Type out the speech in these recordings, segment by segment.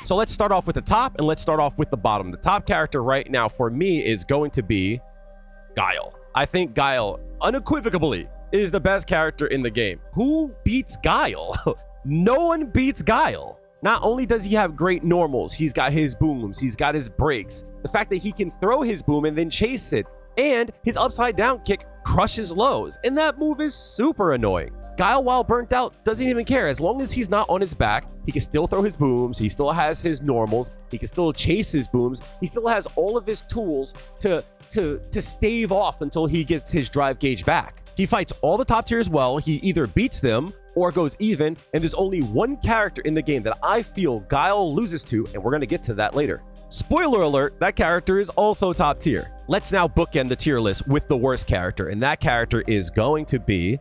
So let's start off with the top and let's start off with the bottom. The top character right now for me is going to be Kail. I think Kail unequivocally is the best character in the game. Who beats Kail? No one beats Kail. Not only does he have great normals, he's got his booms, he's got his breaks. The fact that he can throw his boom and then chase it, and his upside down kick crushes lows, and that move is super annoying. Kail, while burnt out, doesn't even care. As long as he's not on his back, he can still throw his booms, he still has his normals, he can still chase his booms, he still has all of his tools to stave off until he gets his drive gauge back. He fights all the top tiers well, he either beats them or goes even, and there's only one character in the game that I feel Kail loses to, and we're going to get to that later. Spoiler alert, that character is also top tier. Let's now bookend the tier list with the worst character, and that character is going to be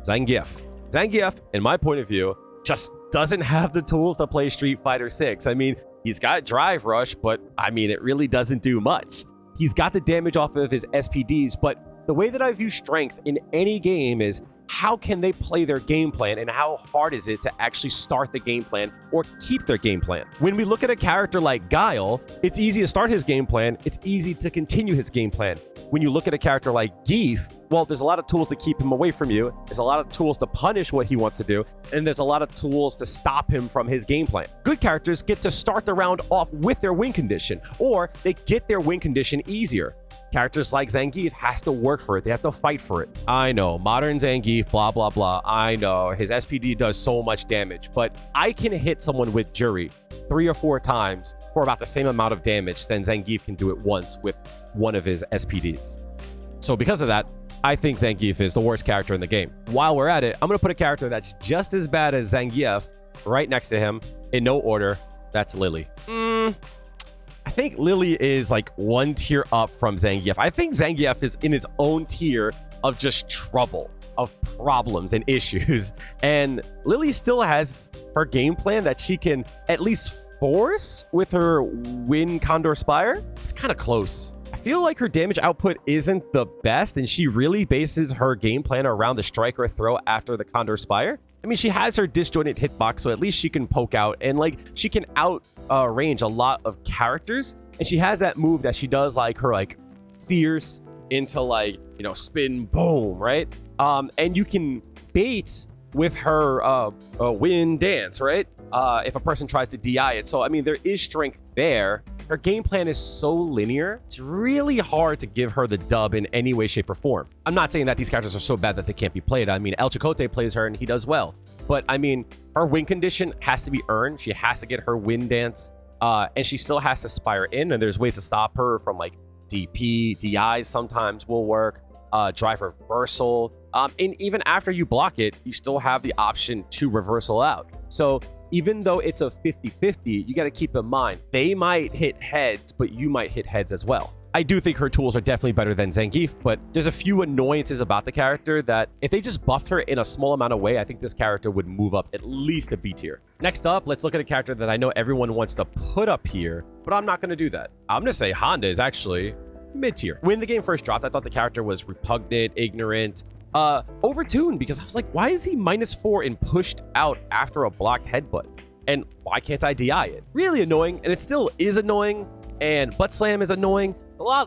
Zangief. Zangief, in my point of view, just doesn't have the tools to play Street Fighter 6. I mean, he's got Drive Rush, but I mean, it really doesn't do much. He's got the damage off of his SPDs, but the way that I view strength in any game is how can they play their game plan and how hard is it to actually start the game plan or keep their game plan. When we look at a character like Kail, it's easy to start his game plan. It's easy to continue his game plan. When you look at a character like Gief, well, there's a lot of tools to keep him away from you. There's a lot of tools to punish what he wants to do. And there's a lot of tools to stop him from his game plan. Good characters get to start the round off with their win condition, or they get their win condition easier. Characters like Zangief has to work for it. They have to fight for it. I know, modern Zangief, blah, blah, blah. I know, his SPD does so much damage, but I can hit someone with Jury 3 or 4 times for about the same amount of damage than Zangief can do it once with one of his SPDs. So because of that, I think Zangief is the worst character in the game. While we're at it, I'm going to put a character that's just as bad as Zangief right next to him in no order. That's Lily. I think Lily is like one tier up from Zangief. I think Zangief is in his own tier of just trouble, of problems and issues. And Lily still has her game plan that she can at least force with her Wind Condor Spire. It's kind of close. I feel like her damage output isn't the best, and she really bases her game plan around the strike or throw after the Condor Spire. I mean, she has her disjointed hitbox, so at least she can poke out, and like she can out range a lot of characters. And she has that move that she does, like her like fierce into like, you know, spin boom, right? And you can bait with her wind dance, right? If a person tries to DI it. So I mean, there is strength there. Her game plan is so linear, it's really hard to give her the dub in any way, shape, or form. I'm not saying that these characters are so bad that they can't be played. I mean, El Chicote plays her and he does well. But I mean, her win condition has to be earned. She has to get her wind dance, and she still has to spire in, and there's ways to stop her from like DP, DI sometimes will work, drive reversal. And even after you block it, you still have the option to reversal out. So even though it's a 50-50, you got to keep in mind, they might hit heads, but you might hit heads as well. I do think her tools are definitely better than Zangief, but there's a few annoyances about the character that if they just buffed her in a small amount of way, I think this character would move up at least a B tier. Next up, let's look at a character that I know everyone wants to put up here, but I'm not going to do that. I'm going to say Honda is actually mid-tier. When the game first dropped, I thought the character was repugnant, ignorant, overtuned, because I was like, why is he -4 and pushed out after a blocked headbutt? And why can't I DI it? Really annoying, and it still is annoying, and butt slam is annoying.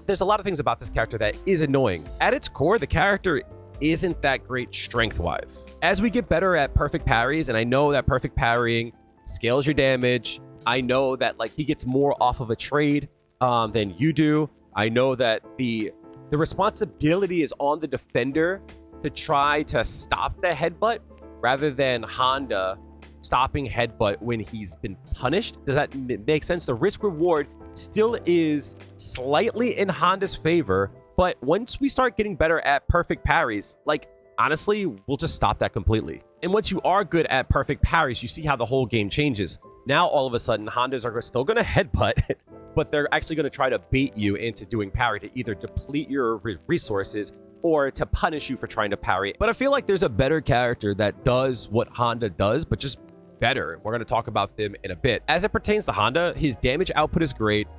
There's a lot of things about this character that is annoying. At its core, the character isn't that great strength-wise. As we get better at perfect parries, and I know that perfect parrying scales your damage, I know that like he gets more off of a trade than you do. I know that the responsibility is on the defender to try to stop the headbutt rather than Honda stopping headbutt when he's been punished. Does that make sense? The risk reward still is slightly in Honda's favor, but once we start getting better at perfect parries, like honestly, we'll just stop that completely. And once you are good at perfect parries, you see how the whole game changes. Now all of a sudden, Hondas are still going to headbutt, but they're actually going to try to bait you into doing parry to either deplete your resources or to punish you for trying to parry. But I feel like there's a better character that does what Honda does, but just better. We're going to talk about them in a bit. As it pertains to Honda, his damage output is great.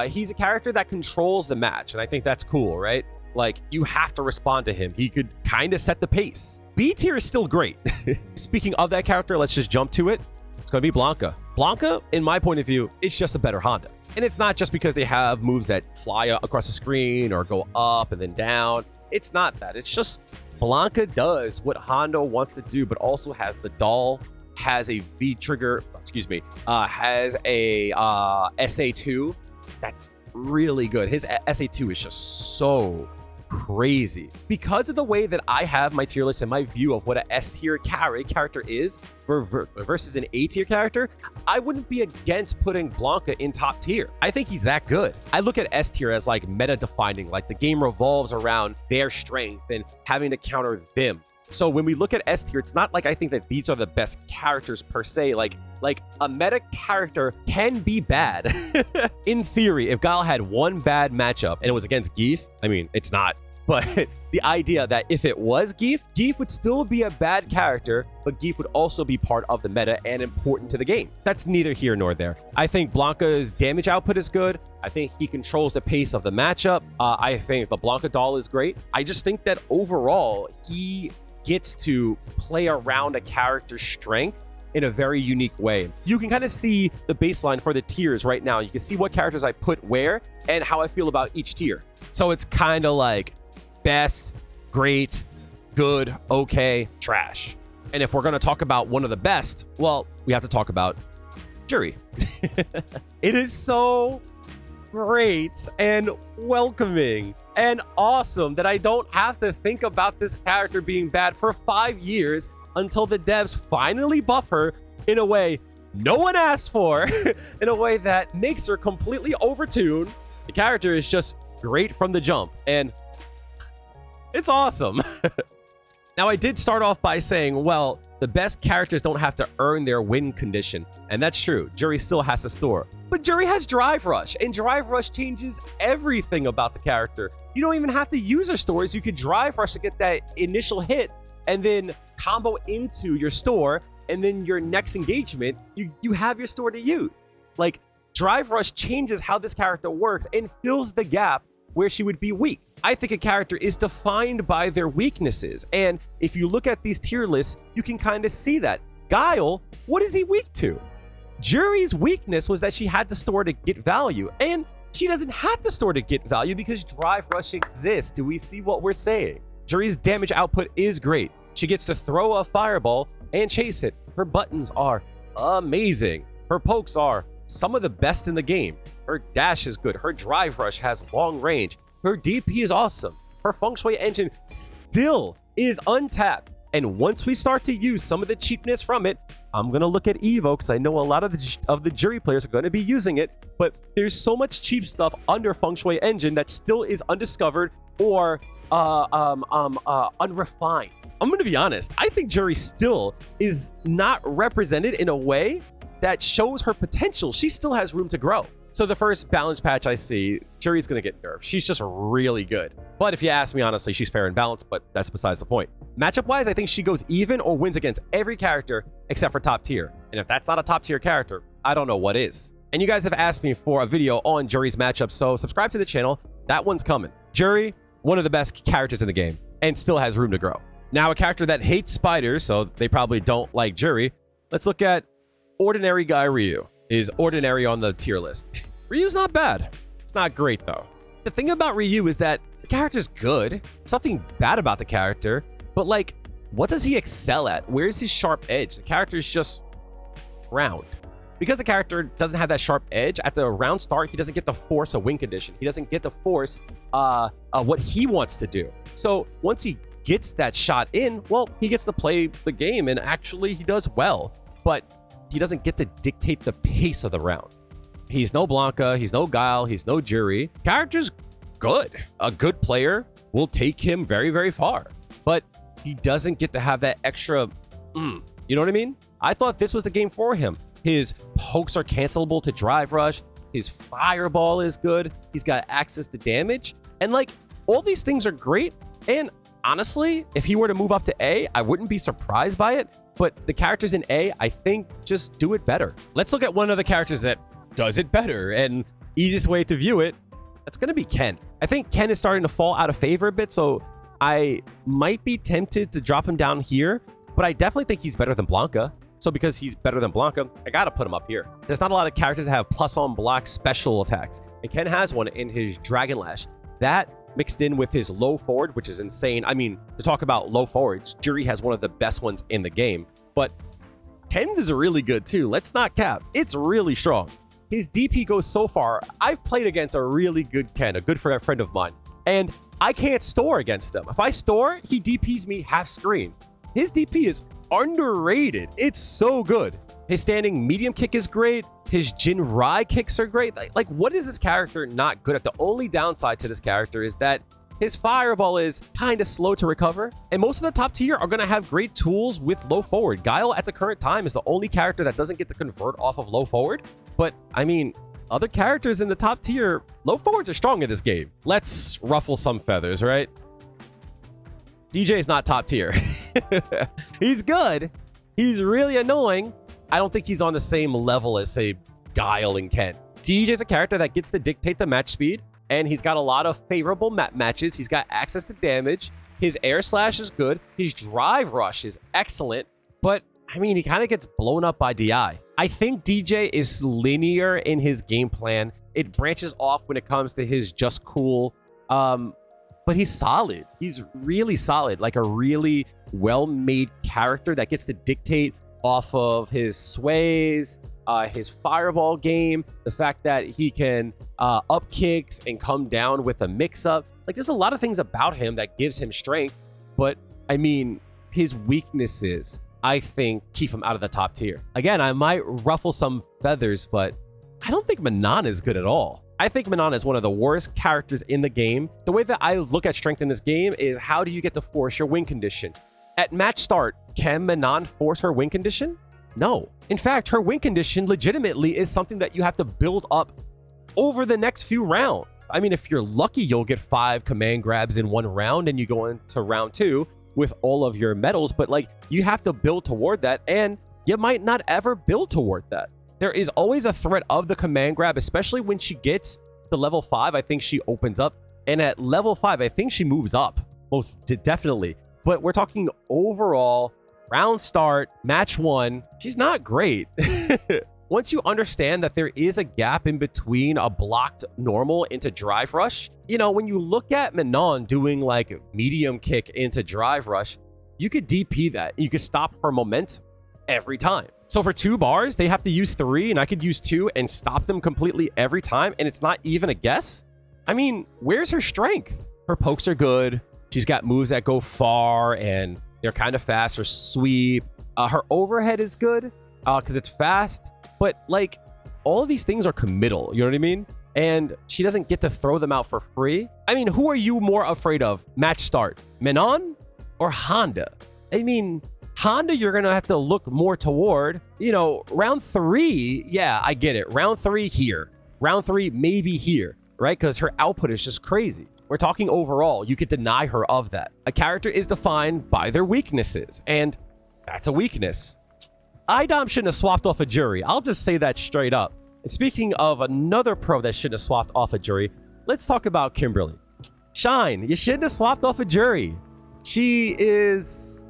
He's a character that controls the match, and I think that's cool, right? Like, you have to respond to him. He could kind of set the pace. B tier is still great. Speaking of that character, let's just jump to it. It's going to be Blanca. Blanca, in my point of view, is just a better Honda. And it's not just because they have moves that fly across the screen or go up and then down. It's not that. It's just Blanca does what Honda wants to do, but also has the doll, has a V trigger, has a SA2 that's really good. His SA2 is just so crazy. Because of the way that I have my tier list and my view of what an S tier character is versus an A tier character, I wouldn't be against putting Blanca in top tier. I think he's that good. I look at S tier as like meta defining, like the game revolves around their strength and having to counter them. So when we look at S tier, it's not like I think that these are the best characters per se. Like a meta character can be bad. In theory, if Kail had one bad matchup and it was against Geef, I mean, it's not. But the idea that if it was Geef would still be a bad character, but Geef would also be part of the meta and important to the game. That's neither here nor there. I think Blanca's damage output is good. I think he controls the pace of the matchup. I think the Blanca doll is great. I just think that overall, he gets to play around a character's strength in a very unique way. You can kind of see the baseline for the tiers right now. You can see what characters I put where and how I feel about each tier. So it's kind of like best, great, good, okay, trash. And if we're going to talk about one of the best, well, we have to talk about Juri. It is so great and welcoming and awesome that I don't have to think about this character being bad for 5 years until the devs finally buff her in a way no one asked for, in a way that makes her completely overtuned. The character is just great from the jump, and it's awesome. Now, I did start off by saying, well, the best characters don't have to earn their win condition, and that's true. Juri still has to store. But Juri has Drive Rush, and Drive Rush changes everything about the character. You don't even have to use her stores. You could Drive Rush to get that initial hit, and then combo into your store, and then your next engagement, you have your store to use. Like, Drive Rush changes how this character works and fills the gap where she would be weak. I think a character is defined by their weaknesses, and if you look at these tier lists, you can kind of see that. Kail, what is he weak to? Juri's weakness was that she had to store to get value, and she doesn't have to store to get value because Drive Rush exists. Do we see what we're saying? Juri's damage output is great. She gets to throw a fireball and chase it. Her buttons are amazing. Her pokes are some of the best in the game. Her dash is good. Her Drive Rush has long range. Her DP is awesome. Her Feng Shui engine still is untapped. And once we start to use some of the cheapness from it, I'm going to look at Evo because I know a lot of the Juri players are going to be using it. But there's so much cheap stuff under Feng Shui engine that still is undiscovered or unrefined. I'm going to be honest. I think Juri still is not represented in a way that shows her potential. She still has room to grow. So the first balance patch I see, Juri's going to get nerfed. She's just really good. But if you ask me, honestly, she's fair and balanced, but that's besides the point. Matchup-wise, I think she goes even or wins against every character except for top tier. And if that's not a top tier character, I don't know what is. And you guys have asked me for a video on Juri's matchup, so subscribe to the channel. That one's coming. Juri, one of the best characters in the game, and still has room to grow. Now, a character that hates spiders, so they probably don't like Juri. Let's look at Ordinary Guy Ryu. Is ordinary on the tier list. Ryu's not bad. It's not great, though. The thing about Ryu is that the character's good. There's nothing bad about the character, but like, what does he excel at? Where's his sharp edge? The character's just round. Because the character doesn't have that sharp edge, at the round start, he doesn't get to force a win condition. He doesn't get to force what he wants to do. So once he gets that shot in, well, he gets to play the game, and actually he does well. But he doesn't get to dictate the pace of the round. He's no Blanca, he's no Kail, he's no Juri. Character's good. A good player will take him very, very far. But he doesn't get to have that extra, you know what I mean? I thought this was the game for him. His pokes are cancelable to Drive Rush. His fireball is good. He's got access to damage. And like, all these things are great. And honestly, if he were to move up to A, I wouldn't be surprised by it. But the characters in A, I think, just do it better. Let's look at one of the characters that does it better, and easiest way to view it, that's going to be Ken. I think Ken is starting to fall out of favor a bit, so I might be tempted to drop him down here, but I definitely think he's better than Blanca. So because he's better than Blanca, I gotta put him up here. There's not a lot of characters that have plus on block special attacks, and Ken has one in his Dragon Lash. That mixed in with his low forward, which is insane. I mean, to talk about low forwards, Jury has one of the best ones in the game, but Ken's is really good too. Let's not cap. It's really strong. His DP goes so far. I've played against a really good Ken, a good friend of mine, and I can't store against them. If I store, he DPs me half screen. His DP is underrated. It's so good. His standing medium kick is great. His Jin Rai kicks are great. Like, what is this character not good at? The only downside to this character is that his fireball is kind of slow to recover. And most of the top tier are going to have great tools with low forward. Kail at the current time is the only character that doesn't get to convert off of low forward. But I mean, other characters in the top tier, low forwards are strong in this game. Let's ruffle some feathers, right? DJ is not top tier. He's good. He's really annoying. I don't think he's on the same level as, say, Kail and Ken. DJ is a character that gets to dictate the match speed, and he's got a lot of favorable matches. He's got access to damage. His air slash is good. His drive rush is excellent, but I mean, he kind of gets blown up by DI. I think DJ is linear in his game plan. It branches off when it comes to his just cool, but he's solid. He's really solid, like a really well-made character that gets to dictate off of his sways, his fireball game, the fact that he can up kicks and come down with a mix-up. Like, there's a lot of things about him that gives him strength, but I mean, his weaknesses, I think, keep him out of the top tier. Again, I might ruffle some feathers, but I don't think Manon is good at all. I think Manon is one of the worst characters in the game. The way that I look at strength in this game is, how do you get to force your win condition? At match start, can Manon force her win condition? No. In fact, her win condition legitimately is something that you have to build up over the next few rounds. I mean, if you're lucky, you'll get 5 command grabs in one round and you go into round 2 with all of your medals, but like, you have to build toward that, and you might not ever build toward that. There is always a threat of the command grab, especially when she gets to level 5. I think she opens up, and at level 5, I think she moves up, most definitely. But we're talking overall, round start, match 1, she's not great. Once you understand that there is a gap in between a blocked normal into drive rush, you know, when you look at Manon doing like medium kick into drive rush, you could DP that. You could stop her momentum every time. So for 2 bars, they have to use 3, and I could use 2 and stop them completely every time, and it's not even a guess. I mean, where's her strength? Her pokes are good. She's got moves that go far, and they're kind of fast. Her sweep, her overhead is good because it's fast. But like, all of these things are committal, you know what I mean? And she doesn't get to throw them out for free. I mean, who are you more afraid of? Match start, Manon or Honda? I mean, Honda, you're going to have to look more toward, you know, round 3. Yeah, I get it. Round 3 here. Round 3, maybe here, right? Because her output is just crazy. We're talking overall. You could deny her of that. A character is defined by their weaknesses, and that's a weakness. IDOM shouldn't have swapped off a Jury. I'll just say that straight up. And speaking of another pro that shouldn't have swapped off a Jury, let's talk about Kimberly. Shine, you shouldn't have swapped off a Jury. She is...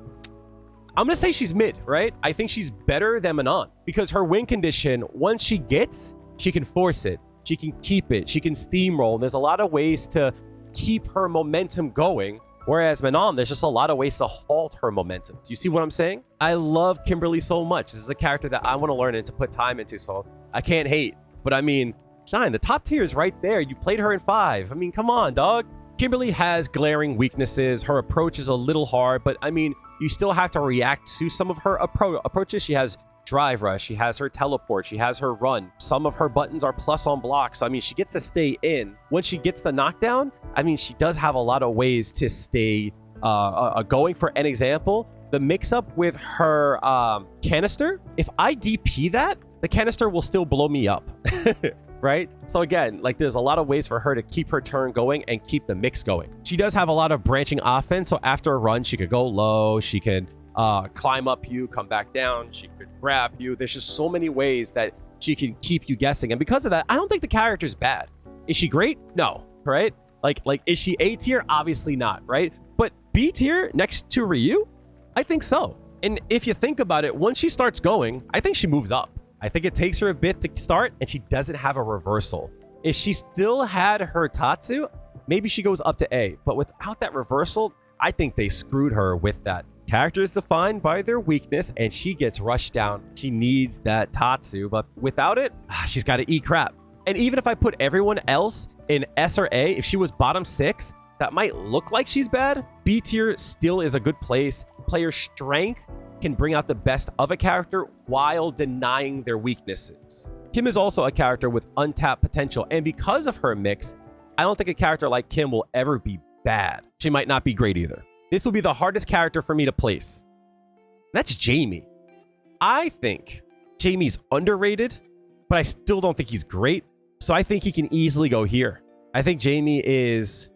I'm going to say she's mid, right? I think she's better than Manon because her win condition, once she gets, she can force it. She can keep it. She can steamroll. There's a lot of ways to keep her momentum going. Whereas Manon, there's just a lot of ways to halt her momentum. Do you see what I'm saying? I love Kimberly so much. This is a character that I want to learn and to put time into, so I can't hate. But I mean, Shine, the top tier is right there. You played her in 5. I mean, come on, dog. Kimberly has glaring weaknesses. Her approach is a little hard, but I mean, you still have to react to some of her approaches. She has drive rush. She has her teleport. She has her run. Some of her buttons are plus on blocks. I mean, she gets to stay in. When she gets the knockdown, I mean, she does have a lot of ways to stay going. For an example, the mix-up with her canister, if I DP that, the canister will still blow me up, right? So again, like, there's a lot of ways for her to keep her turn going and keep the mix going. She does have a lot of branching offense, so after a run, she could go low, she can climb up you, come back down, she could grab you. There's just so many ways that she can keep you guessing, and because of that, I don't think the character's bad. Is she great? No, right? Like, is she A tier? Obviously not, right? But B tier next to Ryu? I think so. And if you think about it, once she starts going, I think she moves up. I think it takes her a bit to start, and she doesn't have a reversal. If she still had her Tatsu, maybe she goes up to A. But without that reversal, I think they screwed her with that. Character is defined by their weakness, and she gets rushed down. She needs that Tatsu, but without it, she's got to eat crap. And even if I put everyone else in S or A, if she was bottom 6, that might look like she's bad. B tier still is a good place. Player strength can bring out the best of a character while denying their weaknesses. Kim is also a character with untapped potential, and because of her mix, I don't think a character like Kim will ever be bad. She might not be great either. This will be the hardest character for me to place. That's Jamie. I think Jamie's underrated, but I still don't think he's great. So I think he can easily go here. I think Jamie is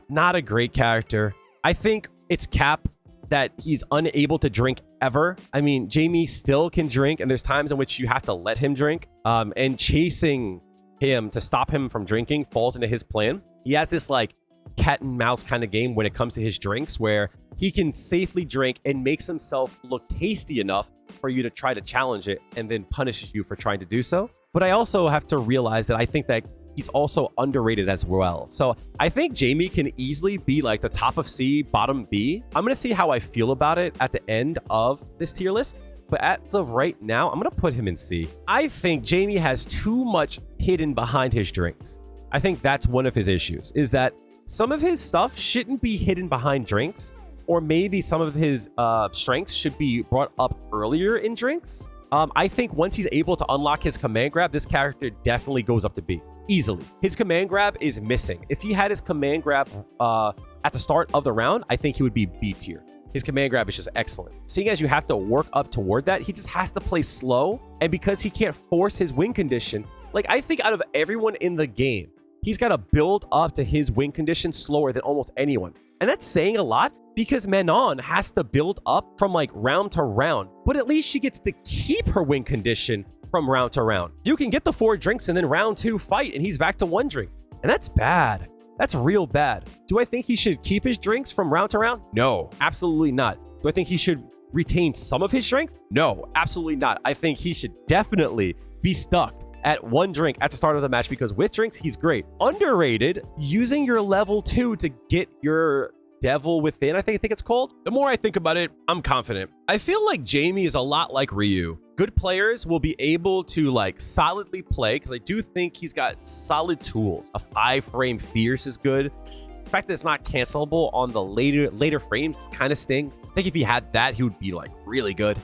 not a great character. I think it's cap that he's unable to drink ever. I mean, Jamie still can drink, and there's times in which you have to let him drink. And chasing him to stop him from drinking falls into his plan. He has this like cat and mouse kind of game when it comes to his drinks, where he can safely drink and makes himself look tasty enough for you to try to challenge it, and then punishes you for trying to do so. But I also have to realize that I think that he's also underrated as well. So I think Jamie can easily be like the top of C, bottom B. I'm going to see how I feel about it at the end of this tier list. But as of right now, I'm going to put him in C. I think Jamie has too much hidden behind his drinks. I think that's one of his issues, is that some of his stuff shouldn't be hidden behind drinks, or maybe some of his strengths should be brought up earlier in drinks. I think once he's able to unlock his command grab, this character definitely goes up to B. Easily. His command grab is missing. If he had his command grab at the start of the round, I think he would be B tier. His command grab is just excellent. Seeing as you have to work up toward that, he just has to play slow. And because he can't force his win condition, like I think out of everyone in the game, he's got to build up to his win condition slower than almost anyone. And that's saying a lot, because Manon has to build up from like round to round, but at least she gets to keep her win condition from round to round. You can get the 4 drinks and then round 2 fight and he's back to 1 drink. And that's bad. That's real bad. Do I think he should keep his drinks from round to round? No, absolutely not. Do I think he should retain some of his strength? No, absolutely not. I think he should definitely be stuck at 1 drink at the start of the match, because with drinks, he's great. Underrated, using your level 2 to get your Devil Within, I think it's called. The more I think about it, I'm confident. I feel like Jamie is a lot like Ryu. Good players will be able to like solidly play, because I do think he's got solid tools. A 5-frame Fierce is good. The fact that it's not cancelable on the later frames kind of stings. I think if he had that, he would be like really good.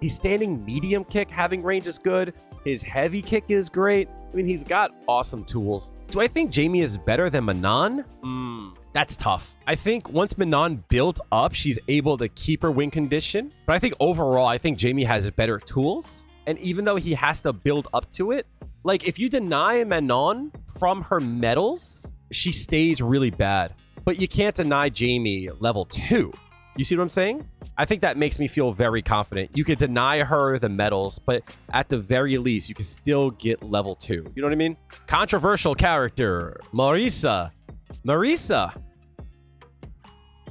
His standing medium kick having range is good. His heavy kick is great. I mean, he's got awesome tools. Do I think Jamie is better than Manon? That's tough. I think once Manon built up, she's able to keep her win condition. But I think overall, I think Jamie has better tools. And even though he has to build up to it, like if you deny Manon from her medals, she stays really bad. But you can't deny Jamie level 2. You see what I'm saying? I think that makes me feel very confident. You could deny her the medals, but at the very least, you can still get level 2. You know what I mean? Controversial character, Marisa. Marisa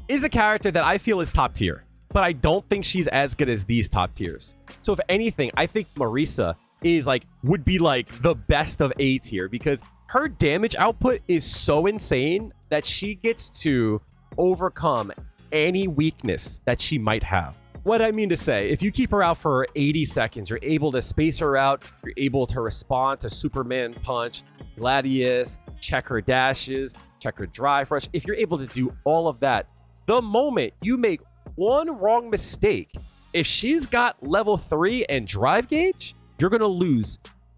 is a character that I feel is top tier, but I don't think she's as good as these top tiers. So if anything, I think Marisa is like, would be like the best of A tier, because her damage output is so insane that she gets to overcome any weakness that she might have. What I mean to say, if you keep her out for 80 seconds, you're able to space her out, you're able to respond to Superman Punch, Gladius, check her dashes, check her drive rush. If you're able to do all of that, the moment you make one wrong mistake, if she's got level 3 and drive gauge, you're going to lose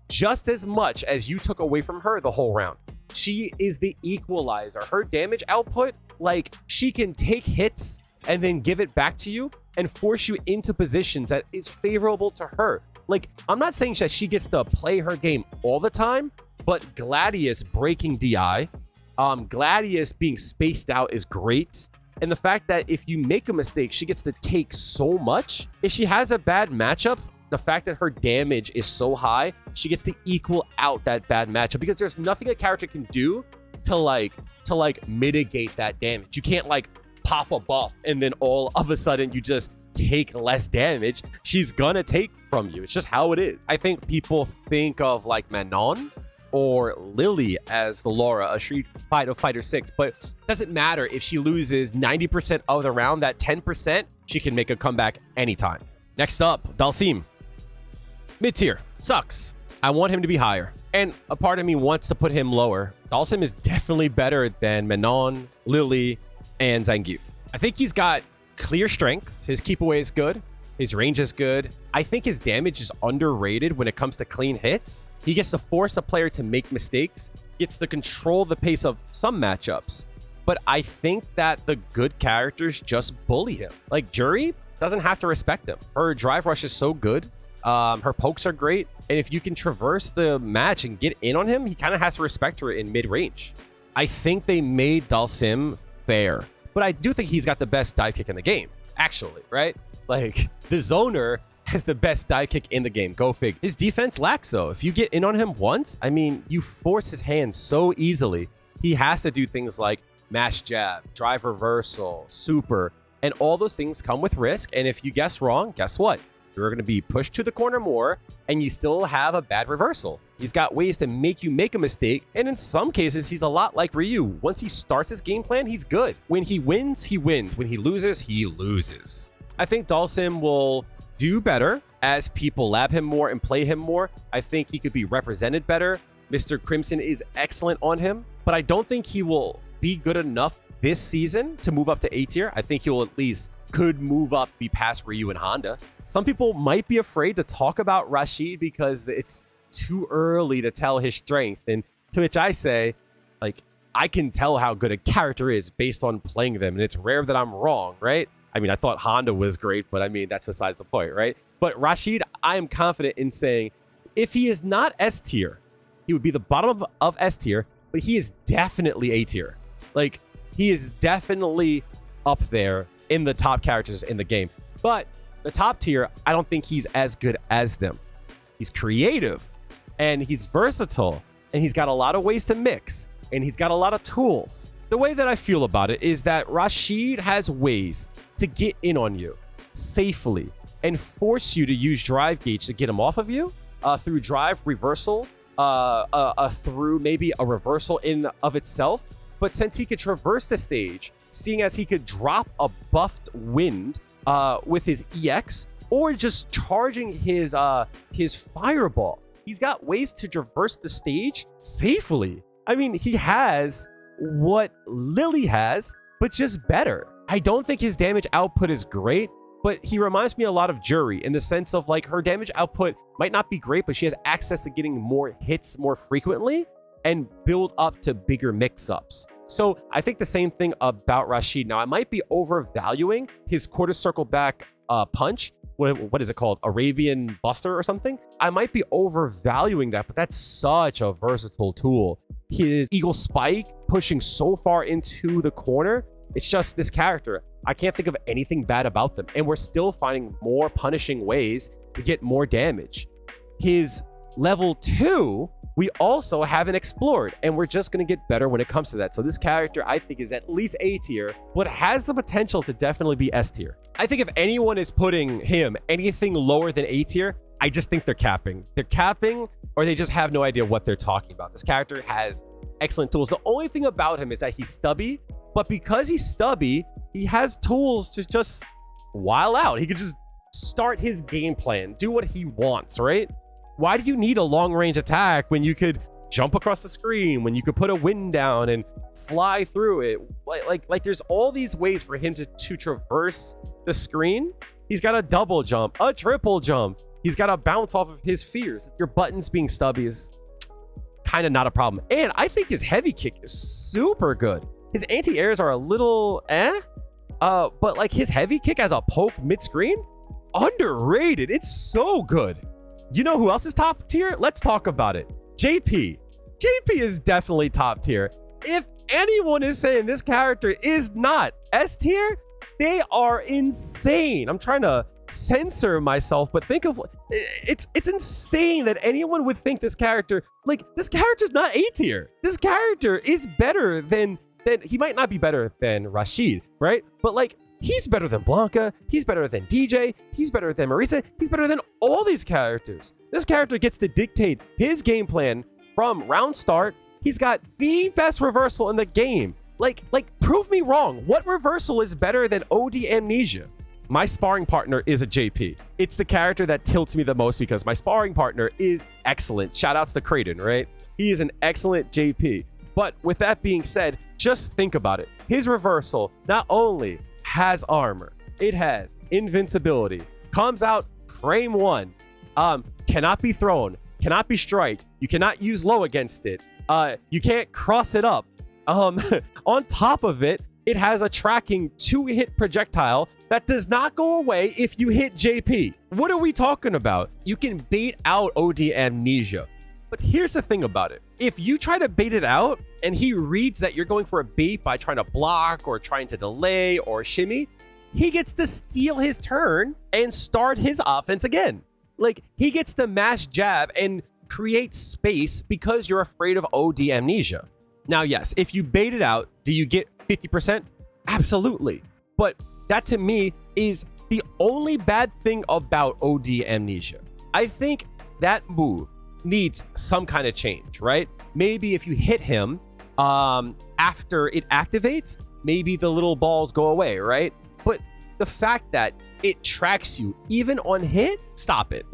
just as much as you took away from her the whole round. She is the equalizer. Her damage output, like she can take hits and then give it back to you and force you into positions that is favorable to her. Like, I'm not saying that she gets to play her game all the time, but Gladius breaking DI, Gladius being spaced out is great. And the fact that if you make a mistake, she gets to take so much. If she has a bad matchup, the fact that her damage is so high, she gets to equal out that bad matchup, because there's nothing a character can do to mitigate that damage. You can't like pop a buff and then all of a sudden you just take less damage, she's gonna take from you. It's just how it is. I think people think of like Manon or Lily as the Laura, a Street Fighter 6, but it doesn't matter if she loses 90% of the round. That 10%, she can make a comeback anytime. Next up, Dalsim. Mid-tier. Sucks. I want him to be higher. And a part of me wants to put him lower. Dalsim is definitely better than Manon, Lily, and Zangief. I think he's got clear strengths. His keep away is good. His range is good. I think his damage is underrated when it comes to clean hits. He gets to force a player to make mistakes, gets to control the pace of some matchups. But I think that the good characters just bully him. Like Juri doesn't have to respect him. Her drive rush is so good. Her pokes are great. And if you can traverse the match and get in on him, he kind of has to respect her in mid-range. I think they made Dalsim fair. But I do think he's got the best dive kick in the game, actually, right? Like, the zoner has the best dive kick in the game. Go fig. His defense lacks, though. If you get in on him once, I mean, you force his hand so easily. He has to do things like mash jab, drive reversal, super, and all those things come with risk. And if you guess wrong, guess what? You're going to be pushed to the corner more, and you still have a bad reversal. He's got ways to make you make a mistake, and in some cases, he's a lot like Ryu. Once he starts his game plan, he's good. When he wins, he wins. When he loses, he loses. I think Dalsim will do better as people lab him more and play him more. I think he could be represented better. Mr. Crimson is excellent on him, but I don't think he will be good enough this season to move up to A tier. I think he'll at least could move up to be past Ryu and Honda. Some people might be afraid to talk about Rashid because it's too early to tell his strength. And to which I say, like, I can tell how good a character is based on playing them. And it's rare that I'm wrong, right? I mean, I thought Honda was great, but I mean, that's besides the point, right? But Rashid, I am confident in saying if he is not S tier, he would be the bottom of S tier, but he is definitely A tier. Like, he is definitely up there in the top characters in the game. But the top tier, I don't think he's as good as them. He's creative and he's versatile and he's got a lot of ways to mix and he's got a lot of tools. The way that I feel about it is that Rashid has ways to get in on you safely and force you to use drive gauge to get him off of you through drive reversal, through maybe a reversal in of itself. But since he could traverse the stage, seeing as he could drop a buffed wind with his EX or just charging his fireball. He's got ways to traverse the stage safely. I mean, he has what Lily has, but just better. I don't think his damage output is great, but he reminds me a lot of Juri in the sense of like her damage output might not be great, but she has access to getting more hits more frequently and build up to bigger mix-ups. So I think the same thing about Rashid. Now, I might be overvaluing his quarter circle back punch. What is it called? Arabian Buster or something? I might be overvaluing that, but that's such a versatile tool. His Eagle Spike pushing so far into the corner. It's just this character. I can't think of anything bad about them. And we're still finding more punishing ways to get more damage. His level 2, we also haven't explored, and we're just going to get better when it comes to that. So this character, I think, is at least A tier, but has the potential to definitely be S tier. I think if anyone is putting him anything lower than A tier, I just think they're capping. They're capping, or they just have no idea what they're talking about. This character has excellent tools. The only thing about him is that he's stubby, but because he's stubby, he has tools to just while out. He could just start his game plan, do what he wants, right? Why do you need a long-range attack when you could jump across the screen, when you could put a wind down and fly through it? Like there's all these ways for him to traverse the screen. He's got a double jump, a triple jump. He's got to bounce off of his fears. Your buttons being stubby is kind of not a problem. And I think his heavy kick is super good. His anti-airs are a little but like his heavy kick as a poke mid-screen, underrated. It's so good. You know who else is top tier? Let's talk about it. JP. JP is definitely top tier. If anyone is saying this character is not S tier, they are insane. I'm trying to censor myself, but think of it's insane that anyone would think this character, like, this character's not A tier. This character is better than he might not be better than Rashid, right? But like he's better than Blanca, he's better than DJ, he's better than Marisa, he's better than all these characters. This character gets to dictate his game plan from round start. He's got the best reversal in the game. Like, prove me wrong. What reversal is better than OD Amnesia? My sparring partner is a JP. It's the character that tilts me the most because my sparring partner is excellent. Shout outs to Kraden, right? He is an excellent JP. But with that being said, just think about it. His reversal not only has armor, it has invincibility, comes out frame 1, cannot be thrown, cannot be striked, you cannot use low against it, you can't cross it up. On top of it, it has a tracking 2-hit projectile that does not go away if you hit JP. What are we talking about? You can bait out OD Amnesia. But here's the thing about it. If you try to bait it out and he reads that you're going for a bait by trying to block or trying to delay or shimmy, he gets to steal his turn and start his offense again. Like, he gets to mash jab and create space because you're afraid of OD Amnesia. Now, yes, if you bait it out, do you get 50%? Absolutely. But that to me is the only bad thing about OD Amnesia. I think that move needs some kind of change, right? Maybe if you hit him after it activates, maybe the little balls go away, right? But the fact that it tracks you even on hit, stop it.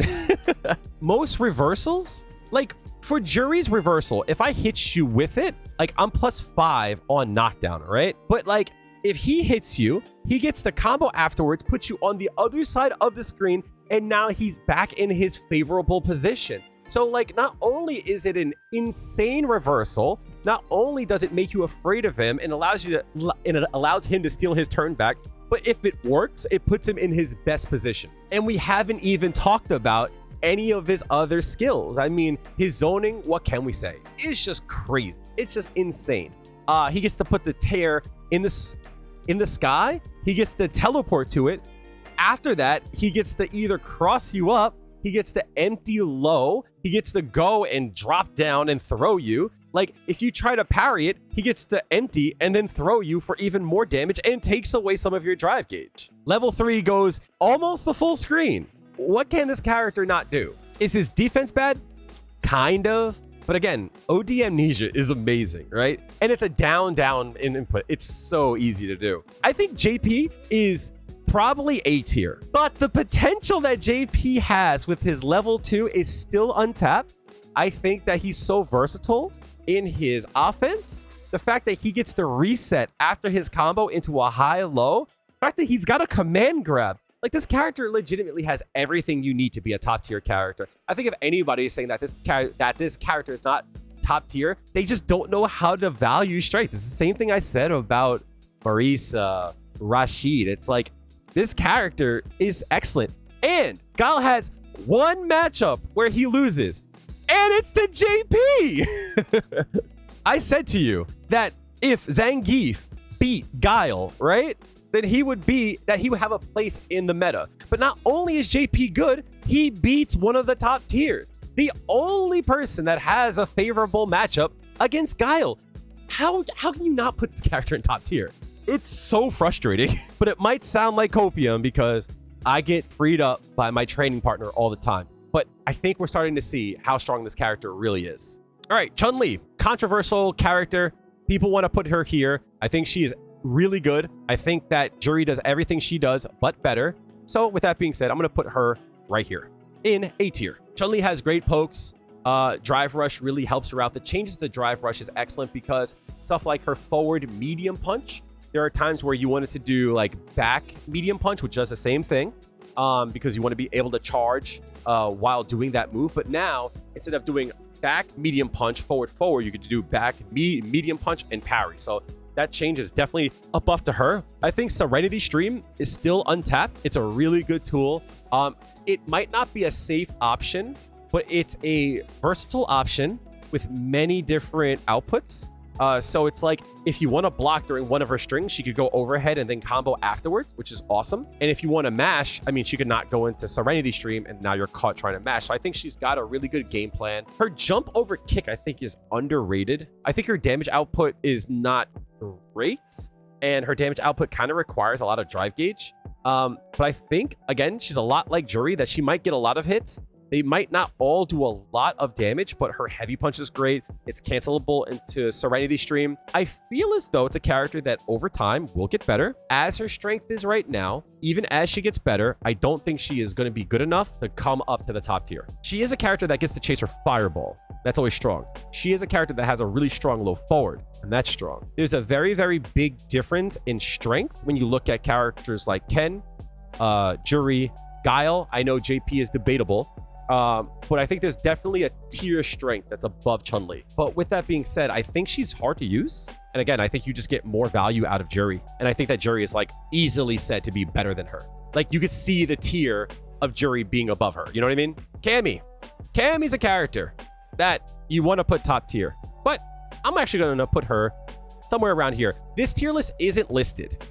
Most reversals, like for Jury's reversal, if I hit you with it, like I'm +5 on knockdown, right? But like if he hits you, he gets the combo afterwards, puts you on the other side of the screen, and now he's back in his favorable position. So like, not only is it an insane reversal, not only does it make you afraid of him and it allows him to steal his turn back, but if it works, it puts him in his best position. And we haven't even talked about any of his other skills. I mean, his zoning, what can we say? It's just crazy. It's just insane. He gets to put the tear in the sky. He gets to teleport to it. After that, he gets to either cross you up, he gets to empty low, he gets to go and drop down and throw you. Like, if you try to parry it, he gets to empty and then throw you for even more damage and takes away some of your drive gauge. Level 3 goes almost the full screen. What can this character not do? Is his defense bad? Kind of. But again, OD Amnesia is amazing, right? And it's a down in input. It's so easy to do. I think JP is probably A tier, but the potential that JP has with his level 2 is still untapped. I think that he's so versatile in his offense. The fact that he gets to reset after his combo into a high-low, the fact that he's got a command grab. Like, this character legitimately has everything you need to be a top tier character. I think if anybody is saying that this character is not top tier, they just don't know how to value strength. It's the same thing I said about Marisa, Rashid. It's like, this character is excellent. And Kail has one matchup where he loses, and it's to JP. I said to you that if Zangief beat Kail, right, then he would have a place in the meta. But not only is JP good, he beats one of the top tiers. The only person that has a favorable matchup against Kail. How can you not put this character in top tier? It's so frustrating, but it might sound like copium because I get freed up by my training partner all the time. But I think we're starting to see how strong this character really is. All right, Chun-Li, controversial character. People want to put her here. I think she is really good. I think that Jury does everything she does, but better. So with that being said, I'm going to put her right here in A tier. Chun-Li has great pokes. Drive rush really helps her out. The changes to the drive rush is excellent because stuff like her forward medium punch, there are times where you want it to do like back medium punch, which does the same thing because you want to be able to charge while doing that move. But now, instead of doing back medium punch, forward, you could do back medium punch and parry. So that change is definitely a buff to her. I think Serenity Stream is still untapped. It's a really good tool. It might not be a safe option, but it's a versatile option with many different outputs. So it's like, if you want to block during one of her strings, she could go overhead and then combo afterwards, which is awesome. And if you want to mash, I mean, she could not go into Serenity Stream and now you're caught trying to mash. So I think she's got a really good game plan. Her jump over kick, I think, is underrated. I think her damage output is not great. and her damage output kind of requires a lot of drive gauge. But I think, again, she's a lot like Juri, that she might get a lot of hits. They might not all do a lot of damage, but her heavy punch is great. It's cancelable into Serenity Stream. I feel as though it's a character that over time will get better. As her strength is right now, even as she gets better, I don't think she is going to be good enough to come up to the top tier. She is a character that gets to chase her Fireball. That's always strong. She is a character that has a really strong low forward, and that's strong. There's a very, very big difference in strength when you look at characters like Ken, Juri, Kail. I know JP is debatable, but I think there's definitely a tier strength that's above Chun-Li. But with that being said, I think she's hard to use. And again, I think you just get more value out of Juri. And I think that Juri is like easily said to be better than her. Like you could see the tier of Juri being above her. You know what I mean? Cammy. Cammy's a character that you want to put top tier, but I'm actually going to put her somewhere around here. This tier list isn't listed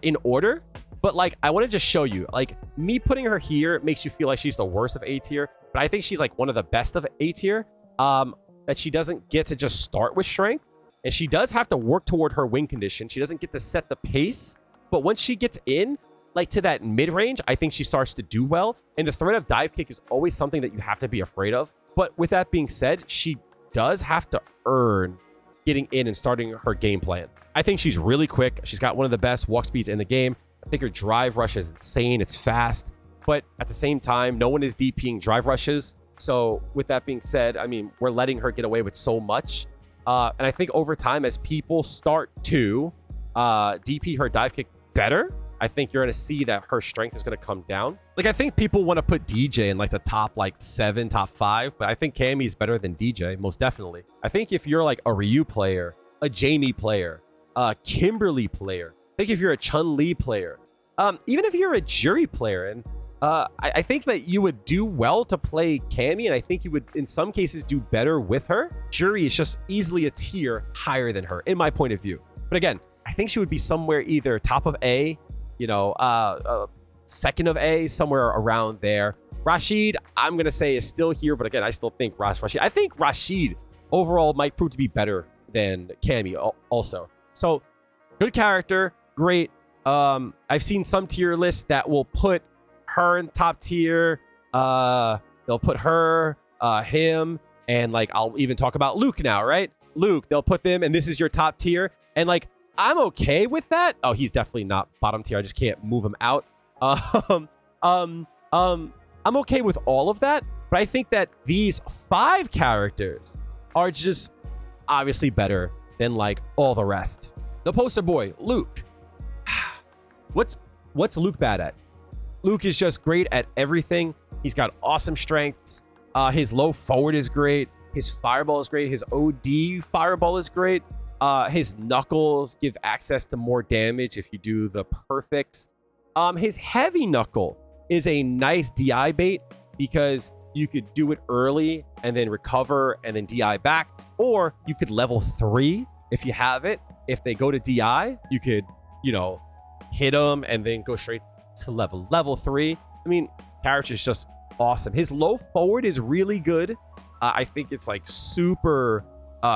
in order, but like I want to just show you, like me putting her here makes you feel like she's the worst of A tier, but I think she's like one of the best of A tier. That she doesn't get to just start with strength, and she does have to work toward her win condition. She doesn't get to set the pace, but once she gets in like to that mid-range, I think she starts to do well. And the threat of dive kick is always something that you have to be afraid of. But with that being said, she does have to earn getting in and starting her game plan. I think she's really quick. She's got one of the best walk speeds in the game. I think her drive rush is insane. It's fast. But at the same time, no one is DPing drive rushes. So with that being said, I mean, we're letting her get away with so much. And I think over time, as people start to DP her dive kick better, I think you're going to see that her strength is going to come down. Like, I think people want to put DJ in like the top like 7, top 5, but I think Cammy is better than DJ, most definitely. I think if you're like a Ryu player, a Jamie player, a Kimberly player, I think if you're a Chun-Li player, even if you're a Juri player, and I think that you would do well to play Cammy, and I think you would in some cases do better with her. Juri is just easily a tier higher than her in my point of view. But again, I think she would be somewhere either top of A, you know, second of A, somewhere around there. Rashid, I'm going to say is still here, but again, I still think Rashid. I think Rashid overall might prove to be better than Cammy also. So good character, great. I've seen some tier lists that will put her in top tier. They'll put her, him, and like I'll even talk about Luke now, right? Luke, they'll put them, and this is your top tier. And like I'm okay with that. Oh, he's definitely not bottom tier. I just can't move him out. I'm okay with all of that, but I think that these 5 characters are just obviously better than like all the rest. The poster boy, Luke. What's Luke bad at? Luke is just great at everything. He's got awesome strengths. His low forward is great. His fireball is great. His OD fireball is great. His knuckles give access to more damage if you do the perfects. His heavy knuckle is a nice DI bait because you could do it early and then recover and then DI back. Or you could level 3 if you have it. If they go to DI, you could, you know, hit them and then go straight to level 3. I mean, character is just awesome. His low forward is really good. I think it's like super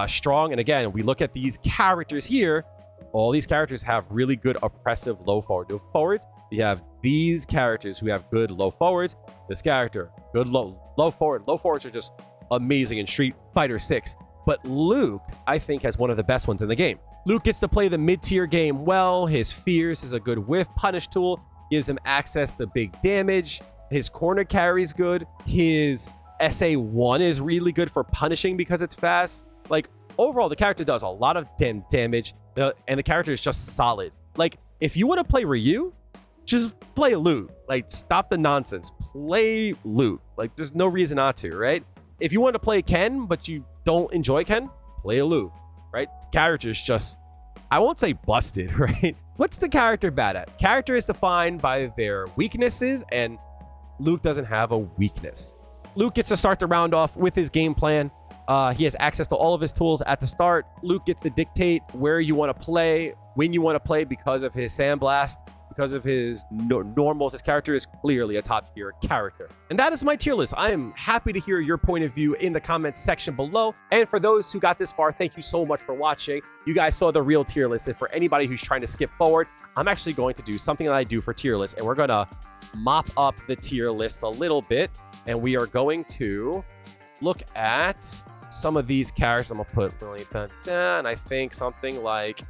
strong. And again, we look at these characters here. All these characters have really good oppressive low forward. Low forwards, you have these characters who have good low forwards. This character, good low forward. Low forwards are just amazing in Street Fighter 6. But Luke, I think, has one of the best ones in the game. Luke gets to play the mid-tier game well. His Fierce is a good whiff punish tool. Gives him access to big damage. His corner carry is good. His SA1 is really good for punishing because it's fast. Like, overall, the character does a lot of damage. And the character is just solid. Like, if you want to play Ryu, just play Luke. Like, stop the nonsense. Play Luke. Like, there's no reason not to, right? If you want to play Ken, but you don't enjoy Ken, play a Luke, right? The character is just, I won't say busted, right? What's the character bad at? Character is defined by their weaknesses, and Luke doesn't have a weakness. Luke gets to start the round off with his game plan. He has access to all of his tools at the start. Luke gets to dictate where you want to play, when you want to play because of his Sandblast. because of his normals. His character is clearly a top tier character. And that is my tier list. I am happy to hear your point of view in the comments section below. And for those who got this far, thank you so much for watching. You guys saw the real tier list. And for anybody who's trying to skip forward, I'm actually going to do something that I do for tier lists. And we're going to mop up the tier list a little bit. And we are going to look at some of these characters. I'm going to put Lily and I think something like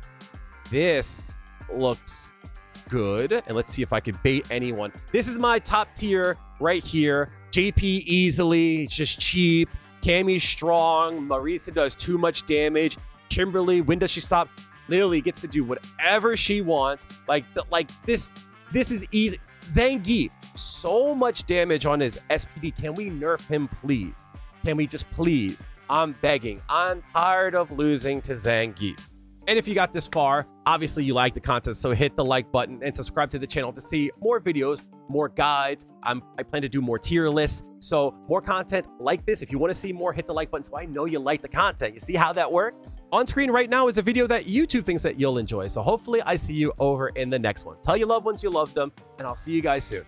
this looks good. And let's see if I could bait anyone. This is my top tier right here. JP easily, it's just cheap. Cammy's strong. Marisa does too much damage. Kimberly, when does she stop? Lily gets to do whatever she wants. Like this is easy. Zangief, so much damage on his SPD. Can we nerf him, please? Can we just please? I'm begging. I'm tired of losing to Zangief. And if you got this far, obviously you like the content, so hit the like button and subscribe to the channel to see more videos, more guides. I plan to do more tier lists, so more content like this. If you want to see more, hit the like button so I know you like the content. You see how that works? On screen right now is a video that YouTube thinks that you'll enjoy, so hopefully I see you over in the next one. Tell your loved ones you love them, and I'll see you guys soon.